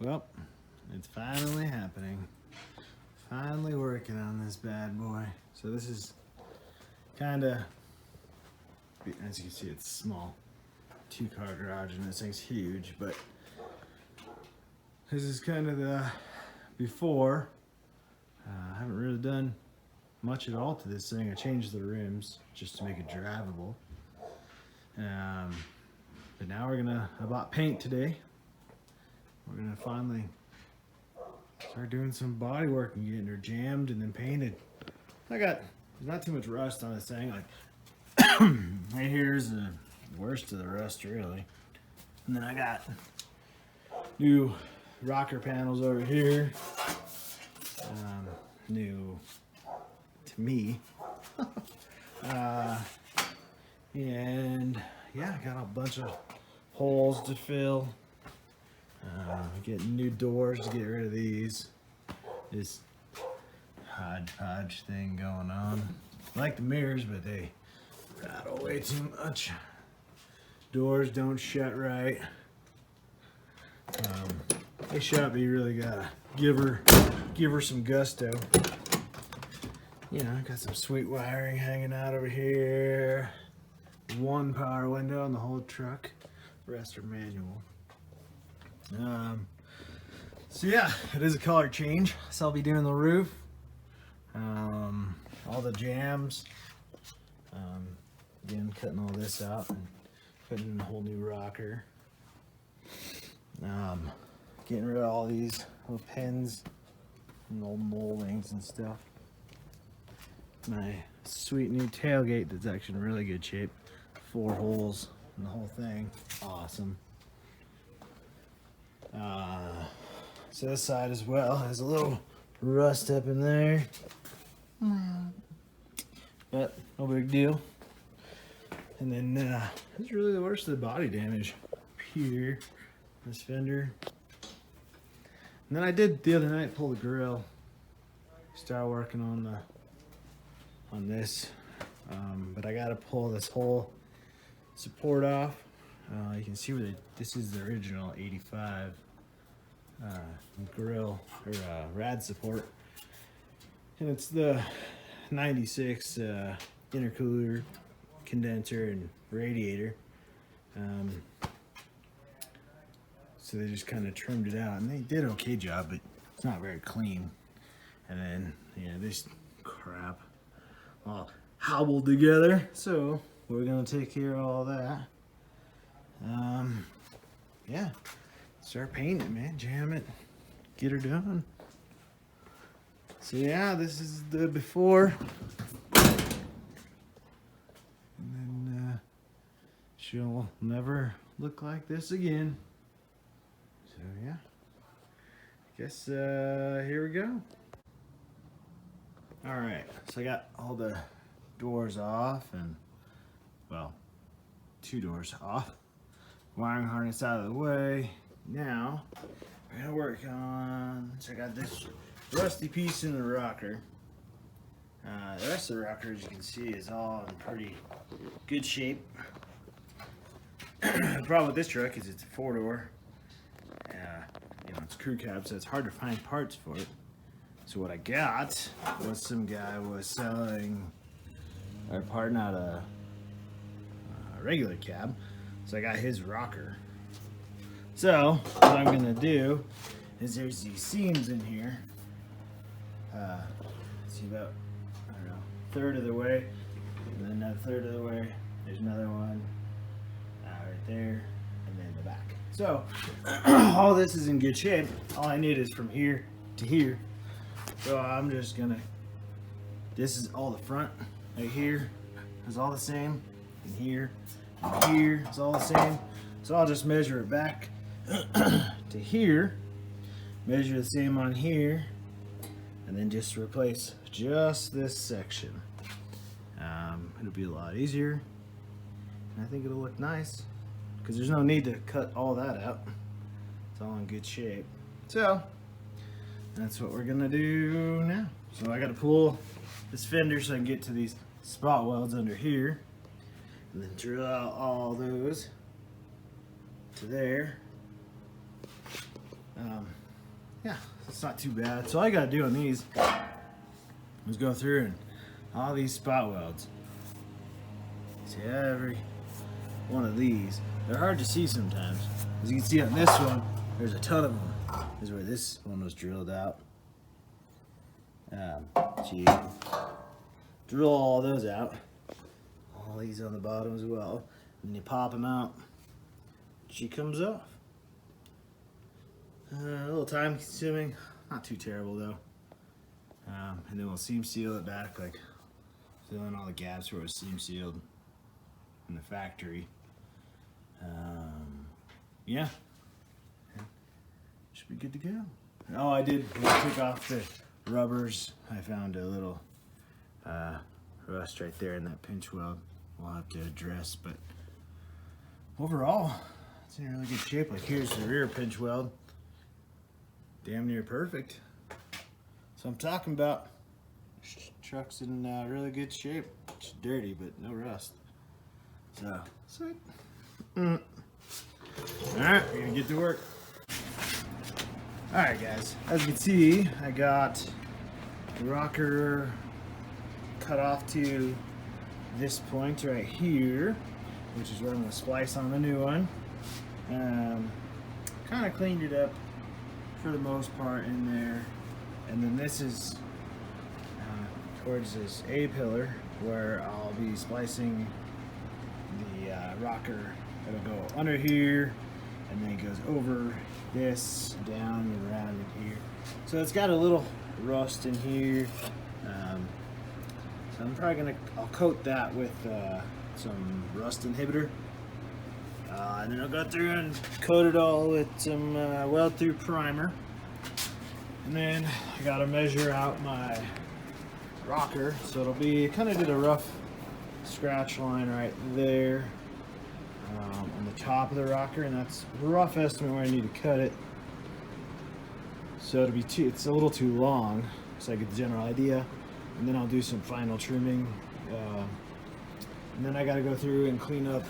Well, it's finally happening. Finally working on this bad boy. So this is kind of, as you can see, it's small. 2-car garage and this thing's huge, but this is kind of the before. I haven't really done much at all to this thing. I changed the rims just to make it drivable. But now I bought paint today. We're gonna finally start doing some body work and getting her jammed and then painted. There's not too much rust on this thing. Like right here's the worst of the rust really. And then I got new rocker panels over here. New to me. And yeah, I got a bunch of holes to fill. Getting new doors to get rid of these. This hodgepodge thing going on. I like the mirrors, but they rattle way too much. Doors don't shut right. They shut, but you really gotta give her some gusto. You know, got some sweet wiring hanging out over here. One power window on the whole truck. The rest are manual. So yeah, it is a color change. So I'll be doing the roof, all the jams, again cutting all this out and putting in a whole new rocker, getting rid of all these little pins and old moldings and stuff. My sweet new tailgate that's actually in really good shape. 4 holes in the whole thing, awesome. So this side as well has a little rust up in there, but no big deal. And then this is really the worst of the body damage up here, this fender. And then I did the other night pull the grill, start working on this, but I gotta pull this whole support off. You can see where this is the original 85 grill or rad support, and it's the 96 intercooler, condenser, and radiator. So they just kind of trimmed it out, and they did an okay job, but it's not very clean. And then this crap all hobbled together, so we're gonna take care of all that. Yeah, start painting it, man, jam it, get her done. So yeah, this is the before, and then she'll never look like this again. So yeah, I guess here we go. All right, so I got all the doors off, and well, 2 doors off. Wiring harness out of the way. Now we're gonna work on, so I got this rusty piece in the rocker. The rest of the rocker, as you can see, is all in pretty good shape. The problem with this truck is it's a 4-door. It's crew cab, so it's hard to find parts for it. So what I got was some guy was selling or parting out a regular cab. So I got his rocker. So what I'm gonna do is there's these seams in here. See about, I don't know, 1/3 of the way, and then another 1/3 of the way. There's another one right there, and then the back. So all this is in good shape. All I need is from here to here. So I'm just gonna, this is all the front right here is all the same, and here and here is all the same. So I'll just measure it back to here, measure the same on here, and then just replace just this section. It'll be a lot easier, and I think it'll look nice because there's no need to cut all that out. It's all in good shape. So that's what we're gonna do now. So I gotta pull this fender so I can get to these spot welds under here, and then drill out all those to there. Yeah, it's not too bad. So all I gotta do on these is go through and all these spot welds. See every one of these. They're hard to see sometimes. As you can see on this one, there's a ton of them. This is where this one was drilled out. So you drill all those out. All these on the bottom as well. And you pop them out. She comes off. A little time consuming, not too terrible though. And then we'll seam seal it back, like fill in all the gaps where it was seam sealed in the factory. Yeah, should be good to go. Oh, I did take off the rubbers. I found a little rust right there in that pinch weld. We'll have to address, but overall, it's in really good shape. Like here's the rear pinch weld. Damn near perfect. So I'm talking about truck's in really good shape. It's dirty, but no rust. So, sweet. Alright, we're gonna get to work. Alright guys, as you can see, I got the rocker cut off to this point right here, which is where I'm gonna splice on the new one. Kind of cleaned it up for the most part in there, and then this is towards this A pillar where I'll be splicing the rocker. It'll go under here and then it goes over this, down and around in here. So it's got a little rust in here, so I'm probably I'll coat that with some rust inhibitor, and then I'll go through and coat it all with some weld through primer. And then I gotta measure out my rocker, so it'll be kind of did a rough scratch line right there on the top of the rocker, and that's a rough estimate where I need to cut it. So it's a little too long, so I get the general idea. And then I'll do some final trimming, and then I gotta go through and clean up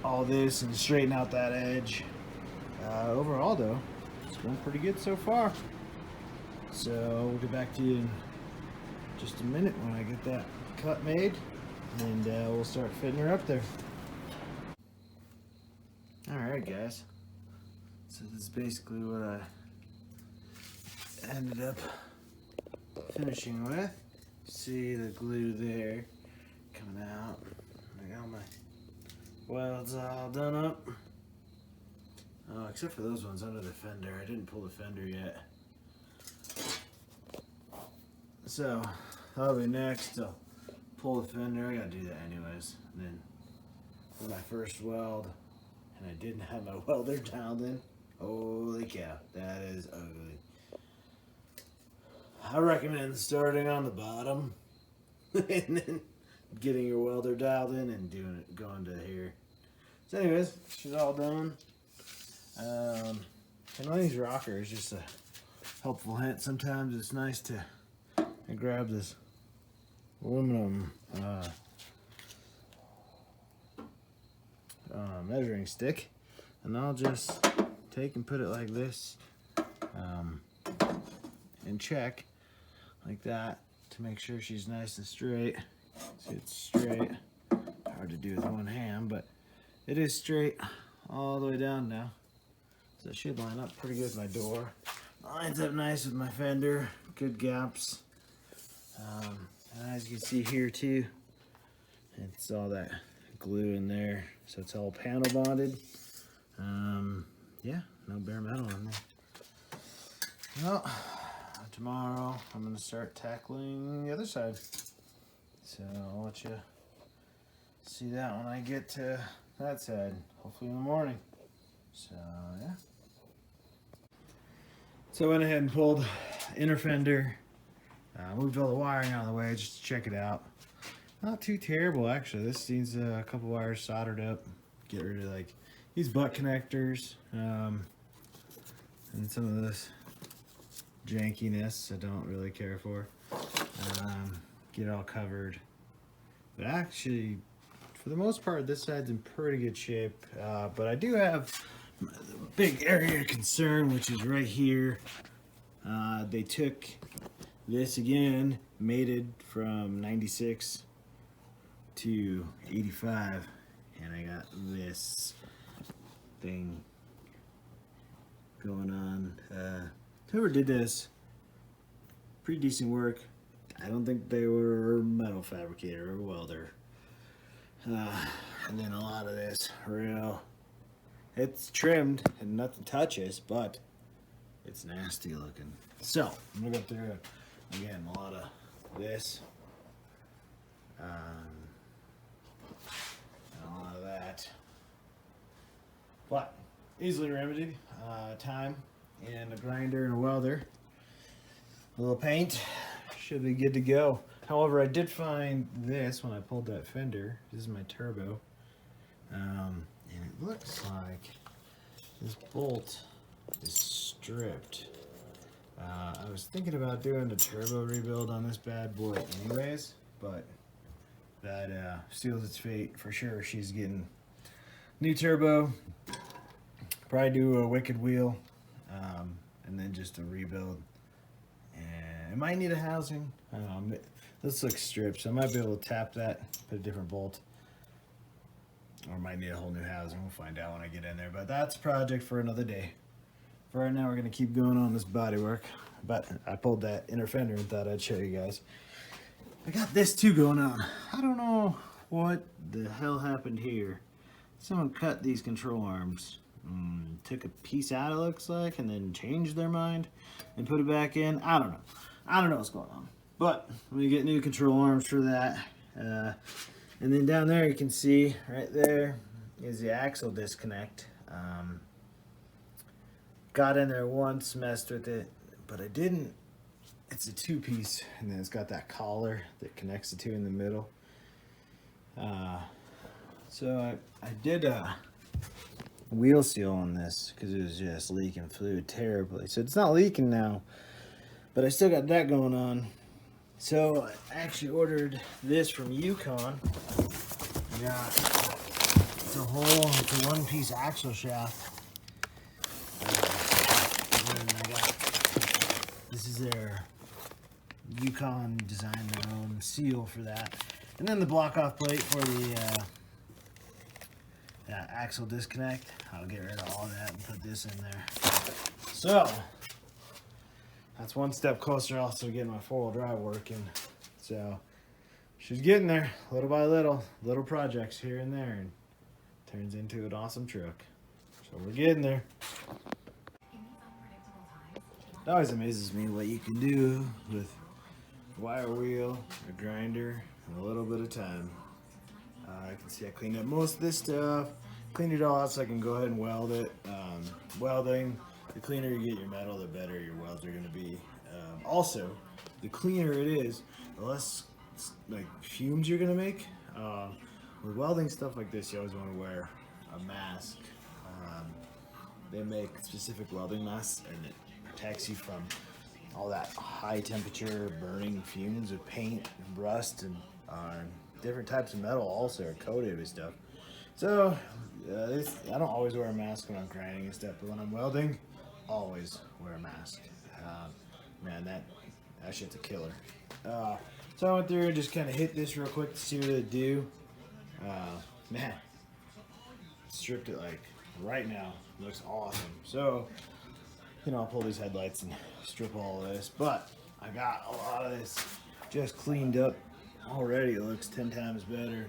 all this and straighten out that edge. Overall though, it's going pretty good so far. So we'll get back to you in just a minute when I get that cut made, and we'll start fitting her up there. Alright guys, so this is basically what I ended up finishing with. See the glue there coming out. I got my welds all done up. Oh, except for those ones under the fender. I didn't pull the fender yet. So that'll be next. I'll pull the fender. I gotta do that anyways. And then for my first weld, and I didn't have my welder dialed in. Holy cow, that is ugly. I recommend starting on the bottom and then getting your welder dialed in and going to here. So anyways, she's all done. And on these rockers, just a helpful hint, sometimes it's nice to grab this aluminum measuring stick, and I'll just take and put it like this and check like that to make sure she's nice and straight. See, it's straight. Hard to do with one hand, but it is straight all the way down now. So it should line up pretty good with my door. Lines up nice with my fender. Good gaps. And as you can see here too, it's all that glue in there, so it's all panel bonded. Yeah, no bare metal in there. Well, tomorrow I'm going to start tackling the other side. So I'll let you see that when I get to that side, hopefully in the morning. So yeah. So I went ahead and pulled inner fender, moved all the wiring out of the way just to check it out. Not too terrible actually. This needs a couple wires soldered up. Get rid of like these butt connectors, and some of this jankiness I don't really care for. Get it all covered. But actually, for the most part, this side's in pretty good shape. But I do have the big area of concern, which is right here. They took this again, mated from 96 to 85, and I got this thing going on. Whoever did this, pretty decent work. I don't think they were a metal fabricator or welder. And then a lot of this it's trimmed and nothing touches, but it's nasty looking. So I'm gonna go through again a lot of this, and a lot of that, but easily remedied. Time and a grinder and a welder, a little paint, should be good to go. However, I did find this when I pulled that fender. This is my turbo, and it looks like this bolt is stripped. I was thinking about doing a turbo rebuild on this bad boy anyways, but that seals its fate for sure. She's getting new turbo, probably do a wicked wheel, and then just a rebuild. And it might need a housing. I don't know. This looks stripped, so I might be able to tap that, put a different bolt, or might need a whole new housing. We'll find out when I get in there, but that's a project for another day. For right now, we're gonna keep going on this body work, but I pulled that inner fender and thought I'd show you guys. I got this too going on. I don't know what the hell happened here. Someone cut these control arms, took a piece out, it looks like, and then changed their mind and put it back in. I don't know what's going on, but I'm gonna get new control arms for that. And then down there you can see right there is the axle disconnect. Got in there once, messed with it, but I didn't. It's a two-piece, and then it's got that collar that connects the two in the middle. So I did a wheel seal on this because it was just leaking fluid terribly. So it's not leaking now, but I still got that going on. So I actually ordered this from Yukon. Yeah, it's a one-piece axle shaft. This is their Yukon designed their own seal for that, and then the block-off plate for the axle disconnect. I'll get rid of all that and put this in there. So that's one step closer, also getting my four-wheel drive working. So she's getting there, little by little projects here and there, and turns into an awesome truck. So we're getting there. It always amazes me what you can do with a wire wheel, a grinder, and a little bit of time. I can see I cleaned up most of this stuff, cleaned it all out so I can go ahead and weld it. Welding, the cleaner you get your metal, the better your welds are going to be. Also, the cleaner it is, the less like fumes you're going to make. With welding stuff like this, you always want to wear a mask. They make specific welding masks, and it protects you from all that high temperature burning fumes of paint and rust, and different types of metal also are coated with stuff. So I don't always wear a mask when I'm grinding and stuff, but when I'm welding, always wear a mask. Man, that shit's a killer. So I went through and just kind of hit this real quick to see what it do. Man, stripped it like right now. Looks awesome. So, I'll pull these headlights and strip all of this, but I got a lot of this just cleaned up already. It looks 10 times better.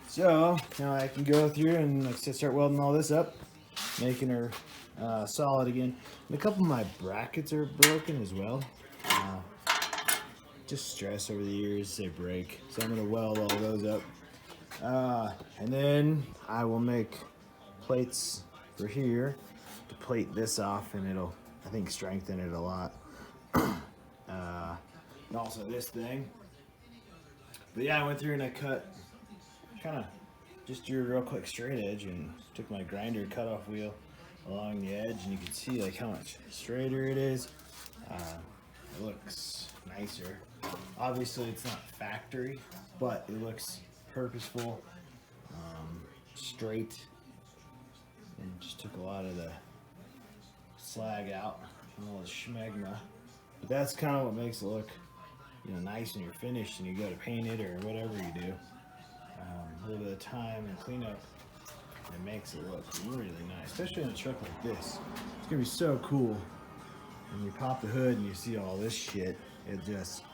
So now I can go through and, like I said, start welding all this up, making her solid again. And a couple of my brackets are broken as well. Just stress over the years, they break. So I'm going to weld all those up. And then I will make plates for here to plate this off, and it'll, I think, strengthen it a lot. And also this thing. But yeah, I went through and I cut, kind of just drew a real quick straight edge and took my grinder cutoff wheel along the edge, and you can see like how much straighter it is. It looks nicer. Obviously it's not factory, but it looks purposeful, straight. and just took a lot of the slag out, all the schmegma. But that's kind of what makes it look, you know, nice when you're finished and you go to paint it or whatever you do. A little bit of time and cleanup, it makes it look really nice, especially in a truck like this. It's gonna be so cool when you pop the hood and you see all this shit. It just,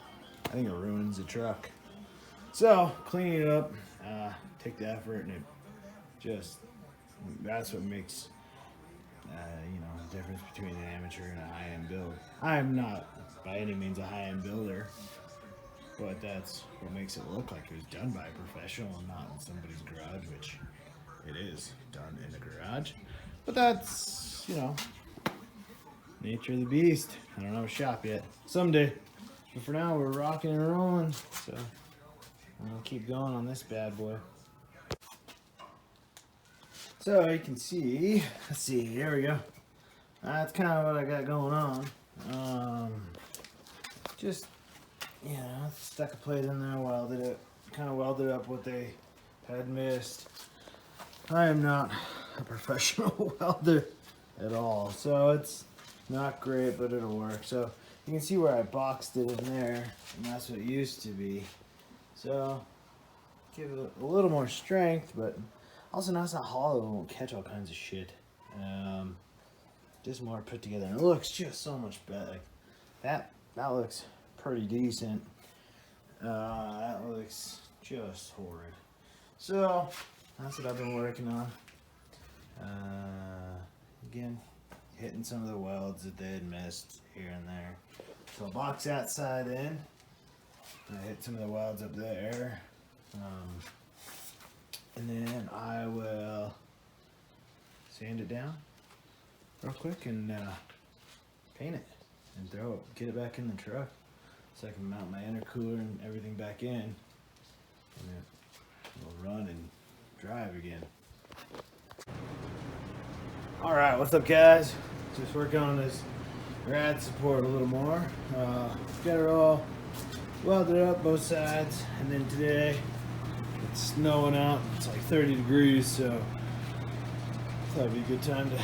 I think it ruins the truck. So cleaning it up, take the effort, and it just, that's what makes you know, the difference between an amateur and a high-end build. I'm not by any means a high-end builder, but that's what makes it look like it was done by a professional and not in somebody's garage, which it is done in a garage. But that's, you know, nature of the beast. I don't have a shop yet. Someday. But for now, we're rocking and rolling. So I'm gonna keep going on this bad boy. So you can see, let's see, here we go. That's kind of what I got going on. Just, you know, stuck a plate in there, welded it, kind of welded up what they had missed. I am not a professional welder at all, so it's not great, but it'll work. So you can see where I boxed it in there, and that's what it used to be. So give it a little more strength, but also now it's not hollow, it won't catch all kinds of shit. Just more put together, and it looks just so much better. That looks pretty decent. That looks just horrid. So that's what I've been working on. Again, hitting some of the welds that they had missed here and there. So I'll box that side in. I hit some of the welds up there. And then I will sand it down real quick and paint it and get it back in the truck so I can mount my intercooler and everything back in, and it will run and drive again. All right, what's up, guys? Just working on this rad support a little more. Got it all welded up both sides, and then today it's snowing out. It's like 30 degrees, so I thought it'd be a good time to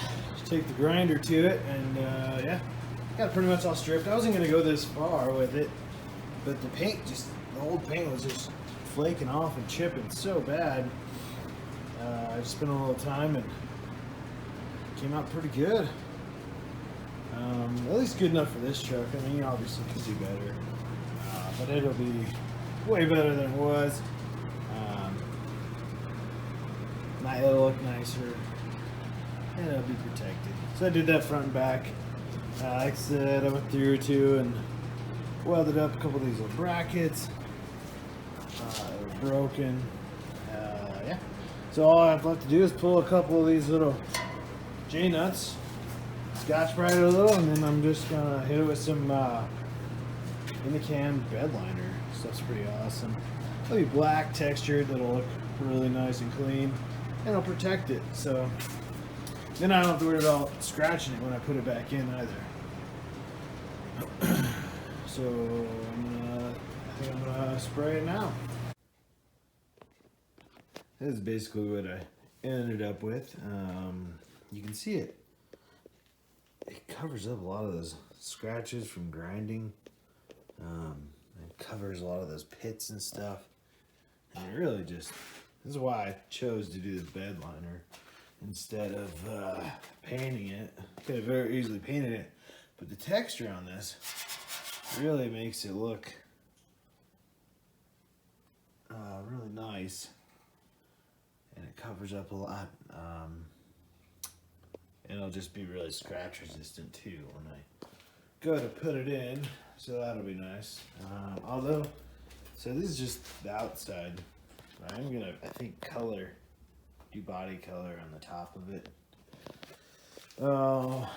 take the grinder to it. And yeah, got it pretty much all stripped. I wasn't gonna go this far with it, but the paint, the old paint was just flaking off and chipping so bad. I just spent a little time and it came out pretty good. At least good enough for this truck. I mean, you obviously could do better, but it'll be way better than it was. It'll look nicer, and it'll be protected. So I did that front and back. Like I said, I went through too and welded up a couple of these little brackets. They were broken. Yeah. So all I have left to do is pull a couple of these little J-nuts, scotch brite it a little, and then I'm just gonna hit it with some in the can bed liner. Stuff's pretty awesome. It'll be black textured. That'll look really nice and clean, and it'll protect it. So then I don't have to worry about scratching it when I put it back in either. So I think I'm gonna spray it now. This is basically what I ended up with. You can see it. It covers up a lot of those scratches from grinding. It covers a lot of those pits and stuff. And it really just, this is why I chose to do the bed liner instead of painting it. Could have very easily painted it, but the texture on this really makes it look really nice, and it covers up a lot. And it'll just be really scratch resistant too when I go to put it in, so that'll be nice. Although, so this is just the outside. I'm gonna, I think, do body color on the top of it. So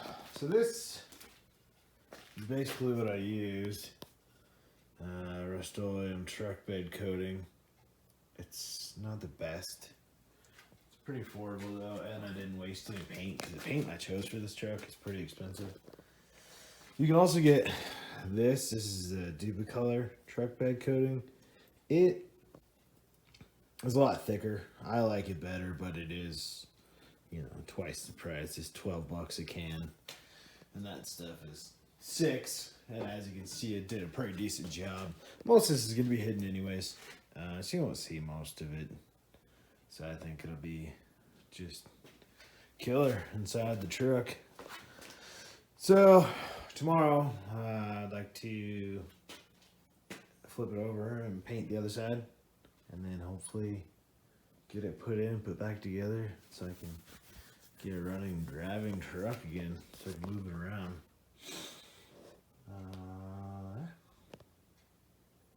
this is basically what I used. Rust-Oleum truck bed coating. It's not the best. It's pretty affordable though, and I didn't waste any paint because the paint I chose for this truck is pretty expensive. You can also get this. This is the Duplicolor truck bed coating. It is a lot thicker. I like it better, but it is you know, twice the price. It's 12 bucks a can, and that stuff is $6. And as you can see, it did a pretty decent job. Most of this is gonna be hidden anyways, so you won't see most of it. So I think it'll be just killer inside the truck. So tomorrow, I'd like to flip it over and paint the other side, and then hopefully get it put back together so I can get a running, driving truck again, start moving around.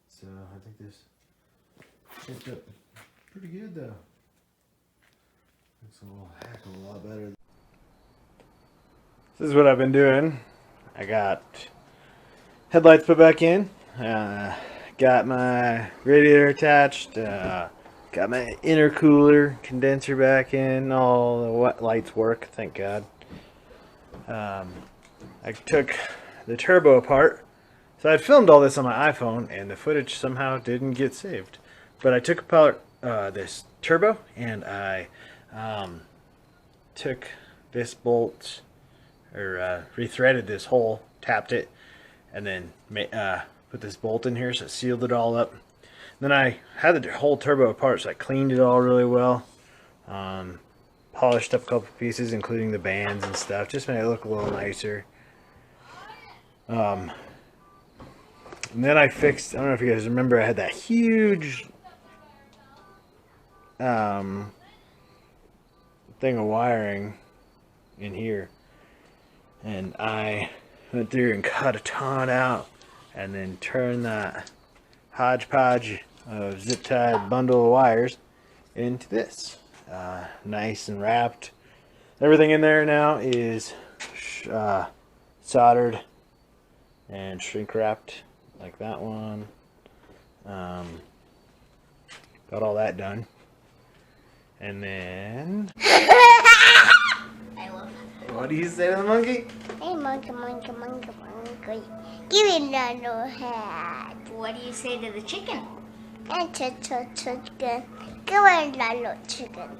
So I think this shaped up pretty good though. Looks a heck of a lot better. This is what I've been doing. I got headlights put back in, got my radiator attached, got my intercooler condenser back in, all the lights work, thank God. I took the turbo apart. So I filmed all this on my iPhone and the footage somehow didn't get saved. But I took apart this turbo and I took this bolt, or rethreaded this hole, tapped it, and then put this bolt in here so it sealed it all up. Then I had the whole turbo apart, so I cleaned it all really well. Polished up a couple pieces, including the bands and stuff, just made it look a little nicer. And then I fixed, I don't know if you guys remember, I had that huge thing of wiring in here, and I went through and cut a ton out and then turned that hodgepodge of zip tied bundle of wires into this, nice and wrapped. Everything in there now is soldered and shrink wrapped like that one. Got all that done, and then I love that. what do you say to the monkey? Hey, monkey, monkey, monkey, monkey. Give me that little hat. What do you say to the chicken? Chicken. Give me that little chicken.